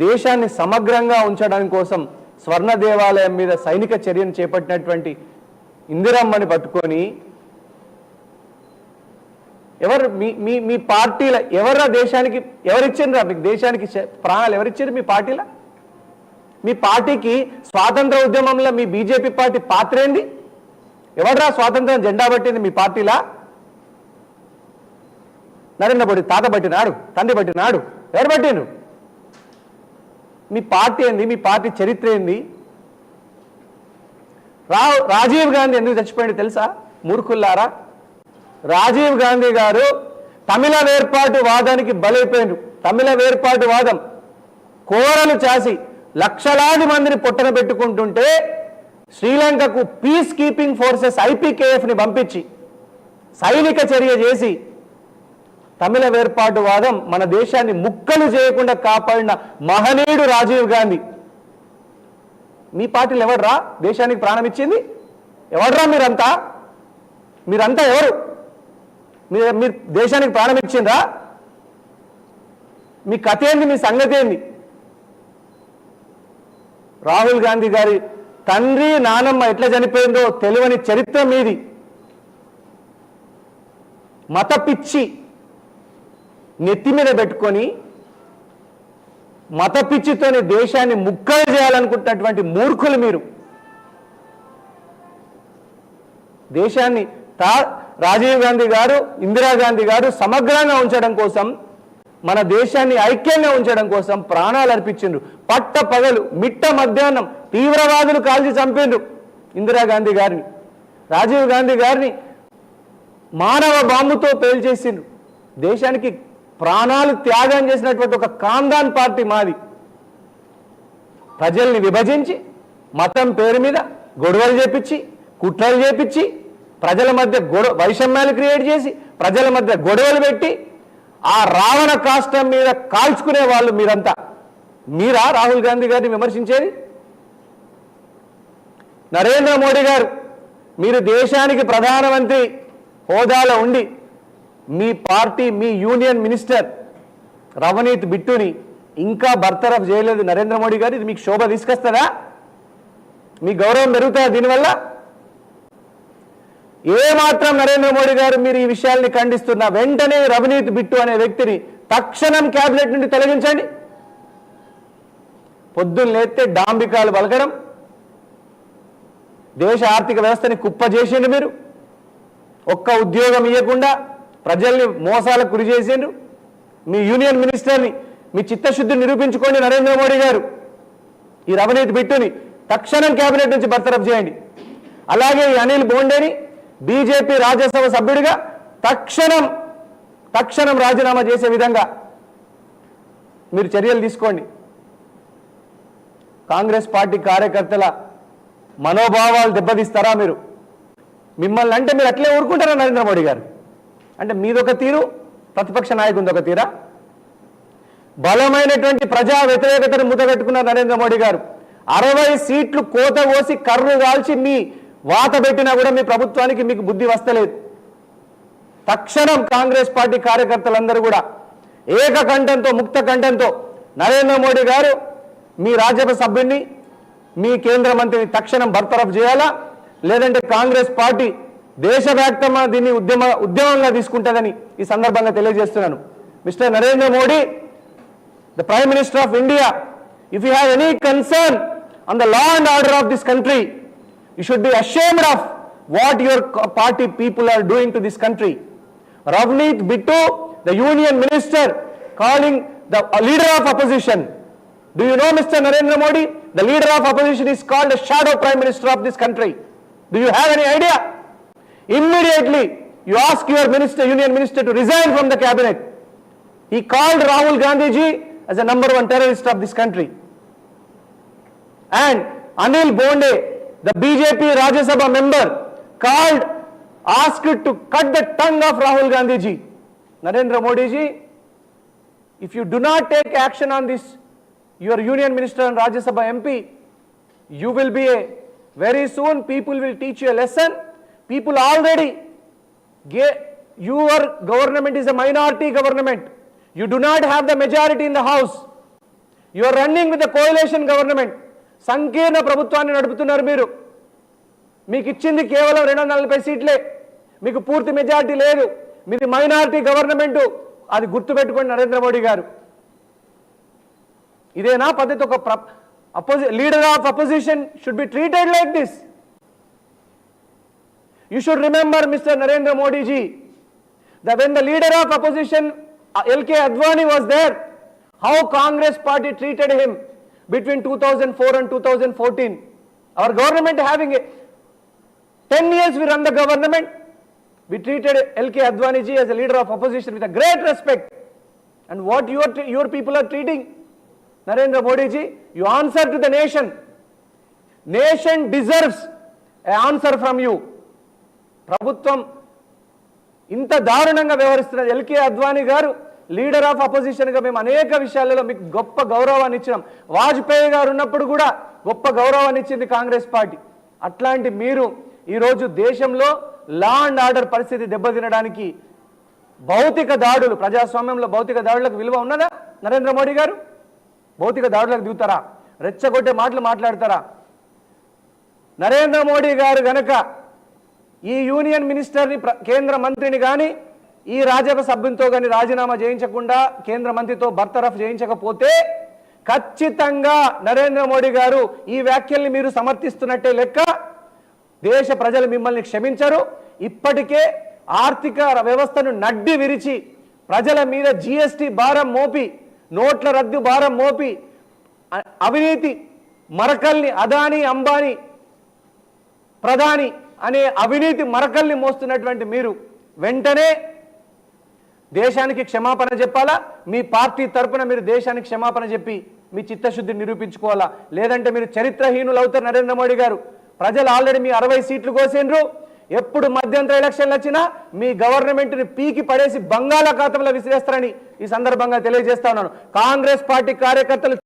దేశాన్ని సమగ్రంగా ఉంచడం కోసం స్వర్ణ దేవాలయం మీద సైనిక చర్యను చేపట్టినటువంటి ఇందిరమ్మని పట్టుకొని ఎవరు మీ పార్టీల ఎవరా దేశానికి ఎవరిచ్చిండ్రా మీకు దేశానికి ప్రాణాలు ఎవరిచ్చారు మీ పార్టీల మీ పార్టీకి స్వాతంత్ర ఉద్యమంలో మీ బీజేపీ పార్టీ పాత్ర ఏంది ఎవడ్రా స్వాతంత్రం జెండా పట్టింది మీ పార్టీలా నరేంద్ర మోడీ తాత పట్టినాడు తండ్రి పట్టినాడు ఎవరు పట్టిండ్రు మీ పార్టీ ఏంది మీ పార్టీ చరిత్ర ఏంది రాజీవ్ గాంధీ ఎందుకు చచ్చిపోయింది తెలుసా మూర్ఖుల్లారా రాజీవ్ గాంధీ గారు తమిళ వేర్పాటు వాదానికి బలైపోయిండ్రు తమిళ వేర్పాటు వాదం కోరలు చాసి లక్షలాది మందిని పొట్టన పెట్టుకుంటుంటే శ్రీలంకకు పీస్ కీపింగ్ ఫోర్సెస్ ఐపీకేఎఫ్ని పంపించి సైనిక చర్య చేసి తమిళ వేర్పాటు వాదం మన దేశాన్ని ముక్కలు చేయకుండా కాపాడిన మహనీయుడు రాజీవ్ గాంధీ మీ పార్టీలు ఎవడ్రా దేశానికి ప్రాణం ఇచ్చింది ఎవడ్రా మీరంతా ఎవరు మీరు దేశానికి ప్రాణం ఇచ్చిండ్రా మీ కథ ఏంది మీ సంగతి ఏంది రాహుల్ గాంధీ గారి తండ్రి నానమ్మ ఎట్లా చనిపోయిందో తెలియని చరిత్ర మీది మత పిచ్చి నెత్తి మీద పెట్టుకొని మత పిచ్చితోని దేశాన్ని ముక్కలు చేయాలనుకుంటున్నటువంటి మూర్ఖులు మీరు దేశాన్ని రాజీవ్ గాంధీ గారు ఇందిరాగాంధీ గారు సమగ్రంగా ఉంచడం కోసం మన దేశాన్ని ఐక్యంగా ఉంచడం కోసం ప్రాణాలు అర్పించిండ్రు పట్ట పగలు మిట్ట మధ్యాహ్నం తీవ్రవాదులు కాల్చి చంపిండ్రు ఇందిరాగాంధీ గారిని రాజీవ్ గాంధీ గారిని మానవ బాంబుతో పేల్చేసిండ్రు దేశానికి ప్రాణాలు త్యాగం చేసినటువంటి ఒక కాందాన్ పార్టీ మాది ప్రజల్ని విభజించి మతం పేరు మీద గొడవలు చేపించి కుట్రలు చేపించి ప్రజల మధ్య వైషమ్యాలు క్రియేట్ చేసి ప్రజల మధ్య గొడవలు పెట్టి ఆ రావణ కాష్టం మీద కాల్చుకునే వాళ్ళు మీరా రాహుల్ గాంధీ గారిని విమర్శించేది నరేంద్ర మోడీ గారు మీరు దేశానికి ప్రధానమంత్రి హోదాలో ఉండి మీ పార్టీ మీ యూనియన్ మినిస్టర్ రవనీత్ బిట్టుని ఇంకా బర్తరఫ్ చేయలేదు నరేంద్ర మోడీ గారు ఇది మీకు శోభ తీసుకొస్తుందా మీ గౌరవం పెరుగుతుందా దీనివల్ల ఏమాత్రం నరేంద్ర మోడీ గారు మీరు ఈ విషయాల్ని ఖండిస్తున్నా వెంటనే రవనీత్ బిట్టు అనే వ్యక్తిని తక్షణం క్యాబినెట్ నుండి తొలగించండి పొద్దున్న లేస్తే డాంబికాలు పలకడం దేశ ఆర్థిక వ్యవస్థని కుప్పజేసిండు మీరు ఒక్క ఉద్యోగం ఇవ్వకుండా ప్రజల్ని మోసాలకు గురి చేసిండ్రు మీ యూనియన్ మినిస్టర్ని మీ చిత్తశుద్ధిని నిరూపించుకోండి నరేంద్ర మోడీ గారు ఈ రవనీత్ బిట్టుని తక్షణం క్యాబినెట్ నుంచి బర్తరఫ్ చేయండి అలాగే ఈ అనిల్ బోండేని బీజేపీ రాజ్యసభ సభ్యుడిగా తక్షణం రాజీనామా చేసే విధంగా మీరు చర్యలు తీసుకోండి కాంగ్రెస్ పార్టీ కార్యకర్తల మనోభావాలు దెబ్బతీస్తారా మీరు మిమ్మల్ని అంటే మీరు అట్లే ఊరుకుంటారా నరేంద్ర మోడీ గారు అంటే మీదొక తీరు ప్రతిపక్ష నాయకుడిది ఒక తీరా బలమైనటువంటి ప్రజా వ్యతిరేకతను ముద్దగట్టుకున్నారు నరేంద్ర మోడీ గారు 60 సీట్లు కోత కోసి కర్రు కాల్చి మీ వాత పెట్టినా కూడా మీ ప్రభుత్వానికి మీకు బుద్ధి వస్తలేదు తక్షణం కాంగ్రెస్ పార్టీ కార్యకర్తలందరూ కూడా ఏకకంఠంతో ముక్త కంఠంతో నరేంద్ర మోడీ గారు మీ రాజ్యసభ సభ్యుని మీ కేంద్ర మంత్రిని తక్షణం బర్తరఫ్ చేయాలా లేదంటే కాంగ్రెస్ పార్టీ దేశవ్యాప్తంగా దీన్ని ఉద్యమంగా తీసుకుంటుందని ఈ సందర్భంగా తెలియజేస్తున్నాను mister Narendra Modi the prime minister of India if you have any concern on the law and order of this country you should be ashamed of what your party people are doing to this country. Ravneet Bittu, the union minister, calling the leader of opposition. Do you know, Mr. Narendra Modi, the leader of opposition is called a shadow prime minister of this country. Do you have any idea? Immediately, you ask your minister, union minister to resign from the cabinet. He called Rahul Gandhi ji as a #1 terrorist of this country. And Anil Bonde, the BJP Rajya Sabha member, asked to cut the tongue of Rahul Gandhi ji. Narendra Modi ji, if you do not take action on this, your union minister and Rajya Sabha MP, you will be very soon people will teach you a lesson. People already, your government is a minority government. You do not have the majority in the house. You are running with the coalition government. సంకీర్ణ ప్రభుత్వాన్ని నడుపుతున్నారు మీరు. మీకు ఇచ్చింది కేవలం 240 సీట్లే, మీకు పూర్తి మెజారిటీ లేదు, మీది మైనారిటీ గవర్నమెంట్. అది గుర్తుపెట్టుకోండి నరేంద్ర మోడీ గారు. ఇదేనా పద్ధతి? ఒక leader of opposition should be treated like this. You should remember, Mr. Narendra Modi ji, that when the leader of opposition LK Advani was there, how Congress party treated him between 2004 and 2014. Our government having 10 years we run the government, we treated LK Advani ji as a leader of opposition with a great respect. And what your people are treating Narendra Modi ji, you answer to the nation. Nation deserves an answer from you. ప్రభుత్వం ఇంత దారుణంగా వ్యవహరిస్తున్నది. LK Advani గారు leader of అపోజిషన్గా మేము అనేక విషయాలలో మీకు గొప్ప గౌరవాన్ని ఇచ్చినాం. వాజ్పేయి గారు ఉన్నప్పుడు కూడా గొప్ప గౌరవాన్ని ఇచ్చింది కాంగ్రెస్ పార్టీ. అట్లాంటి మీరు ఈరోజు దేశంలో లా అండ్ ఆర్డర్ పరిస్థితి దెబ్బతినడానికి భౌతిక దాడులు, ప్రజాస్వామ్యంలో భౌతిక దాడులకు విలువ ఉన్నదా? నరేంద్ర మోడీ గారు భౌతిక దాడులకు దిగుతారా? రెచ్చగొట్టే మాటలు మాట్లాడతారా? నరేంద్ర మోడీ గారు గనక ఈ యూనియన్ మినిస్టర్ని, కేంద్ర మంత్రిని కానీ ఈ రాజ్యసభ సభ్యునితో కానీ రాజీనామా చేయించకుండా కేంద్ర మంత్రితో బర్తరఫ్ చేయించకపోతే ఖచ్చితంగా నరేంద్ర మోడీ గారు ఈ వ్యాఖ్యల్ని మీరు సమర్థిస్తున్నట్టే లెక్క. దేశ ప్రజలు మిమ్మల్ని క్షమించరు. ఇప్పటికే ఆర్థిక వ్యవస్థను నడ్డి విరిచి ప్రజల మీద జిఎస్టీ భారం మోపి, నోట్ల రద్దు భారం మోపి, అవినీతి మరకల్ని, అదానీ అంబానీ ప్రధాని అనే అవినీతి మరకల్ని మోస్తున్నటువంటి మీరు వెంటనే దేశానికి క్షమాపణ చెప్పాలా? మీ పార్టీ తరపున మీరు దేశానికి క్షమాపణ చెప్పి మీ చిత్తశుద్ధి నిరూపించుకోవాలా? లేదంటే మీరు చరిత్రహీనులు అవుతారు. నరేంద్ర మోడీ గారు, ప్రజలు ఆల్రెడీ మీ 60 సీట్లు కోసిండ్రు. ఎప్పుడు మధ్యంతర ఎలక్షన్లు వచ్చినా మీ గవర్నమెంట్ని పీకి పడేసి బంగాళాఖాతంలో విసిరేస్తారని ఈ సందర్భంగా తెలియజేస్తా ఉన్నాను. కాంగ్రెస్ పార్టీ కార్యకర్తలు